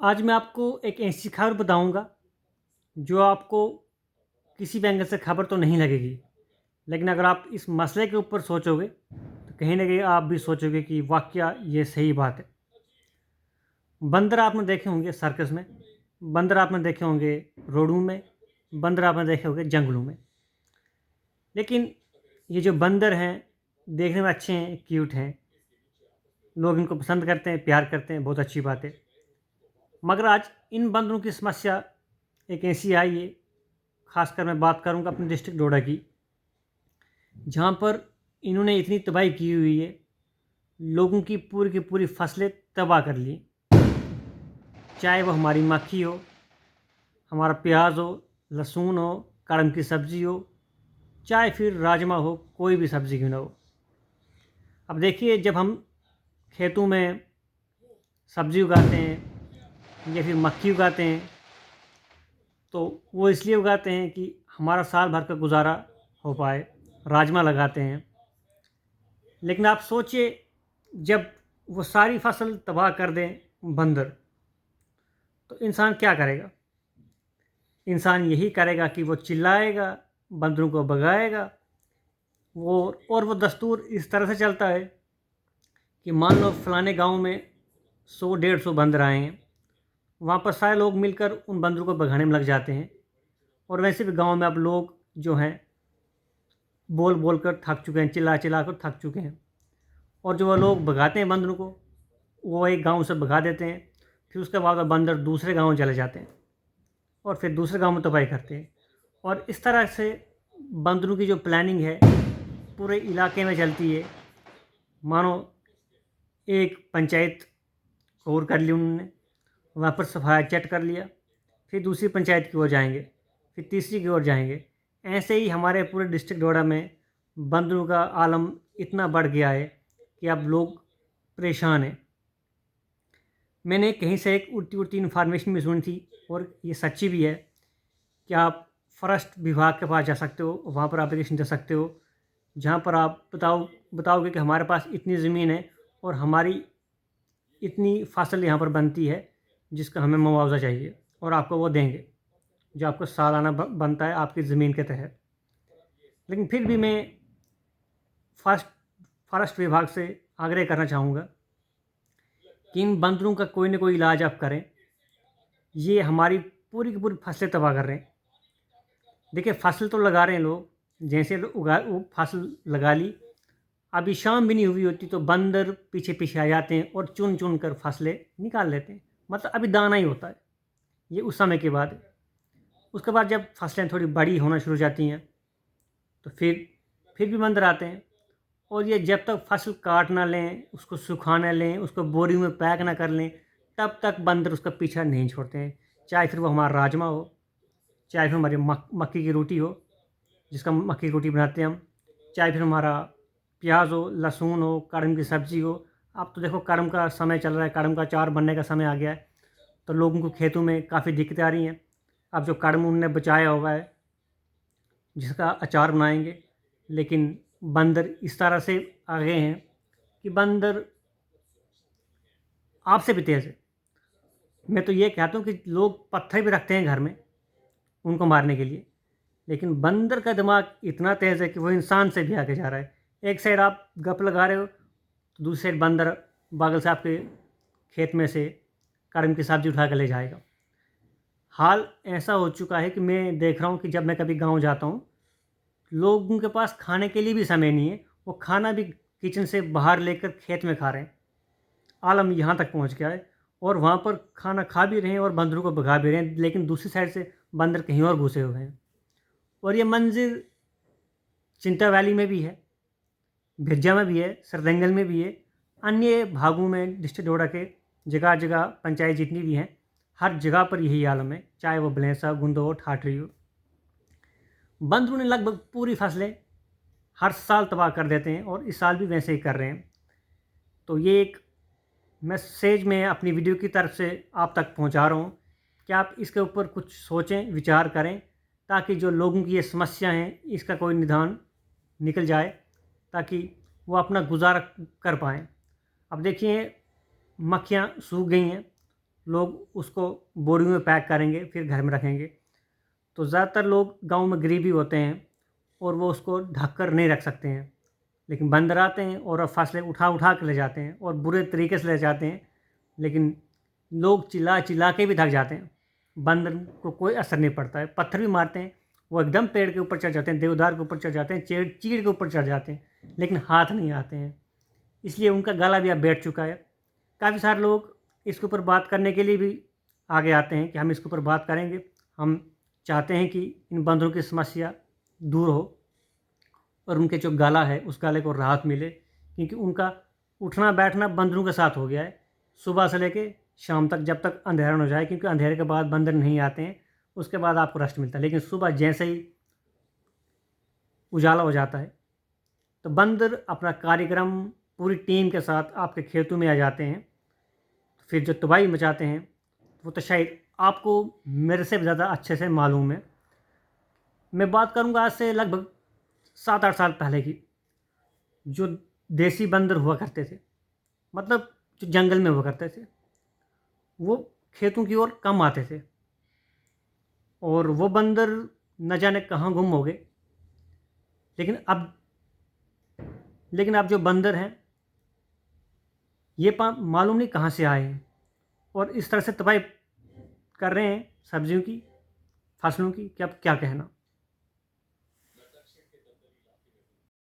आज मैं आपको एक ऐसी खबर बताऊंगा जो आपको किसी भी एंगल से खबर तो नहीं लगेगी, लेकिन अगर आप इस मसले के ऊपर सोचोगे तो कहीं न कहीं आप भी सोचोगे कि वाक़या ये सही बात है। बंदर आपने देखे होंगे सर्कस में, बंदर आपने देखे होंगे रोडों में, बंदर आपने देखे होंगे जंगलों में। लेकिन ये जो बंदर हैं, देखने में अच्छे हैं, क्यूट हैं, लोग इनको पसंद करते हैं, प्यार करते हैं, बहुत अच्छी बात है। मगर आज इन बंदरों की समस्या एक ऐसी आई है, ख़ासकर मैं बात करूँगा अपने डिस्ट्रिक्ट डोडा की, जहाँ पर इन्होंने इतनी तबाही की हुई है, लोगों की पूरी फसलें तबाह कर ली। चाहे वो हमारी मक्खी हो, हमारा प्याज हो, लहसुन हो, कड़म की सब्ज़ी हो, चाहे फिर राजमा हो, कोई भी सब्ज़ी क्यों ना हो। अब देखिए, जब हम खेतों में सब्ज़ी उगाते हैं या फिर मक्खी उगाते हैं, तो वो इसलिए उगाते हैं कि हमारा साल भर का गुज़ारा हो पाए। राजमा लगाते हैं, लेकिन आप सोचिए, जब वो सारी फसल तबाह कर दें बंदर, तो इंसान क्या करेगा? इंसान यही करेगा कि वो चिल्लाएगा, बंदरों को भगाएगा। वो और वो दस्तूर इस तरह से चलता है कि मान लो फलाने गांव में 100-150 बंदर आए हैं, वहाँ पर सारे लोग मिलकर उन बंदरों को भगाने में लग जाते हैं। और वैसे भी गांव में अब लोग जो हैं, बोल बोल कर थक चुके हैं, चिल्ला चिल्ला कर थक चुके हैं। और जो वो लोग भगाते हैं बंदरों को, वो एक गांव से भगा देते हैं, फिर उसके बाद वो बंदर दूसरे गांव चले जाते हैं और फिर दूसरे गांव में तबाही करते हैं। और इस तरह से बंदरों की जो प्लानिंग है पूरे इलाके में चलती है। मानो एक पंचायत और कर ली उन्होंने, वहाँ पर सफाया चट कर लिया, फिर दूसरी पंचायत की ओर जाएंगे, फिर तीसरी की ओर जाएंगे। ऐसे ही हमारे पूरे डिस्ट्रिक्ट डोडा में बंदरों का आलम इतना बढ़ गया है कि अब लोग परेशान हैं। मैंने कहीं से एक उड़ती उड़ती इन्फॉर्मेशन भी सुनी थी, और ये सच्ची भी है, कि आप फॉरेस्ट विभाग के पास जा सकते हो, वहाँ पर एप्लीकेशन दे सकते हो, जहाँ पर आप बताओगे कि हमारे पास इतनी ज़मीन है और हमारी इतनी फसल यहाँ पर बनती है जिसका हमें मुआवज़ा चाहिए, और आपको वो देंगे जो आपको सालाना बनता है आपकी ज़मीन के तहत। लेकिन फिर भी मैं फॉरेस्ट फॉरेस्ट विभाग से आग्रह करना चाहूँगा कि इन बंदरों का कोई ना कोई इलाज आप करें। ये हमारी पूरी की पूरी फसलें तबाह कर रहे हैं। देखिए, फसल तो लगा रहे हैं लोग, जैसे फसल लगा ली, अभी शाम भी नहीं हुई होती तो बंदर पीछे पीछे आ जाते हैं और चुन चुन कर फसलें निकाल लेते हैं। मतलब अभी दाना ही होता है, ये उस समय के बाद। उसके बाद जब फसलें थोड़ी बड़ी होना शुरू हो जाती हैं तो फिर भी बंदर आते हैं, और ये जब तक फसल काट ना लें, उसको सुखा ना लें, उसको बोरी में पैक ना कर लें, तब तक बंदर उसका पीछा नहीं छोड़ते हैं। चाहे फिर वो हमारा राजमा हो, चाहे फिर हमारी मक्की की रोटी हो, जिसका मक्की की रोटी बनाते हैं हम, चाहे फिर हमारा प्याज हो, लहसुन हो, कड़म की सब्ज़ी हो। अब तो देखो, कड़म का समय चल रहा है, कड़म का अचार बनने का समय आ गया है, तो लोगों को खेतों में काफ़ी दिक्कतें आ रही हैं। अब जो कड़म उन्होंने बचाया हुआ है, जिसका अचार बनाएंगे, लेकिन बंदर इस तरह से आ गए हैं कि बंदर आपसे भी तेज़ है। मैं तो ये कहता हूँ कि लोग पत्थर भी रखते हैं घर में उनको मारने के लिए, लेकिन बंदर का दिमाग इतना तेज़ है कि वो इंसान से भी आगे जा रहा है। एक साइड आप गप लगा रहे हो, तो दूसरी साइड बंदर बगल से आपके खेत में से कड़म की सब्ज़ी उठा कर ले जाएगा। हाल ऐसा हो चुका है कि मैं देख रहा हूँ कि जब मैं कभी गाँव जाता हूँ, लोगों के पास खाने के लिए भी समय नहीं है, वो खाना भी किचन से बाहर लेकर खेत में खा रहे हैं। आलम यहाँ तक पहुँच गया है, और वहाँ पर खाना खा भी रहे हैं और बंदरों को भगा भी रहे हैं, लेकिन दूसरी साइड से बंदर कहीं और घुसे हुए हैं। और ये मंज़िल चिंता वैली में भी है, भिरजा में भी है, सरदंगल में भी है, अन्य भागों में डिस्ट्रिक्ट डोडा के जगह जगह पंचायत जितनी भी हैं, हर जगह पर यही आलम है, चाहे वो भलेंसा, गुंदो हो, ठाठरी हो। बंदरों ने लगभग पूरी फसलें हर साल तबाह कर देते हैं, और इस साल भी वैसे ही कर रहे हैं। तो ये एक मैसेज मैं अपनी वीडियो की तरफ से आप तक पहुंचा रहा हूं कि आप इसके ऊपर कुछ सोचें, विचार करें, ताकि जो लोगों की ये समस्या है इसका कोई निदान निकल जाए, ताकि वो अपना गुजारा कर पाएँ। अब देखिए, मक्खियाँ सूख गई हैं, लोग उसको बोरियों में पैक करेंगे, फिर घर में रखेंगे। तो ज़्यादातर लोग गाँव में गरीब ही होते हैं और वो उसको ढक कर नहीं रख सकते हैं। लेकिन बंदर आते हैं और फसलें उठा के ले जाते हैं और बुरे तरीके से ले जाते हैं। लेकिन लोग चिल्ला चिल्ला के भी थक जाते हैं, बंदर को कोई असर नहीं पड़ता है। पत्थर भी मारते हैं, वो एकदम पेड़ के ऊपर चढ़ जाते हैं, देवदार के ऊपर चढ़ जाते हैं, चीड़ के ऊपर चढ़ जाते हैं, लेकिन हाथ नहीं आते हैं। इसलिए उनका गला भी अब बैठ चुका है। काफ़ी सारे लोग इसके ऊपर बात करने के लिए भी आगे आते हैं कि हम इसके ऊपर बात करेंगे, हम चाहते हैं कि इन बंदरों की समस्या दूर हो और उनके जो गला है उस गले को राहत मिले, क्योंकि उनका उठना बैठना बंदरों के साथ हो गया है, सुबह से लेके शाम तक, जब तक अंधेरा न हो जाए। क्योंकि अंधेरे के बाद बंदर नहीं आते हैं, उसके बाद आपको रेस्ट मिलता है। लेकिन सुबह जैसे ही उजाला हो जाता है तो बंदर अपना कार्यक्रम पूरी टीम के साथ आपके खेतों में आ जाते हैं। फिर जो तबाही मचाते हैं वो तो शायद आपको मेरे से भी ज़्यादा अच्छे से मालूम है। मैं बात करूँगा आज से लगभग 7-8 साल पहले की। जो देसी बंदर हुआ करते थे, मतलब जो जंगल में हुआ करते थे, वो खेतों की ओर कम आते थे और वो बंदर न जाने कहाँ गुम हो गए। लेकिन अब जो बंदर हैं ये मालूम नहीं कहाँ से आए हैं और इस तरह से तबाही कर रहे हैं सब्जियों की, फसलों की, कि अब क्या कहना।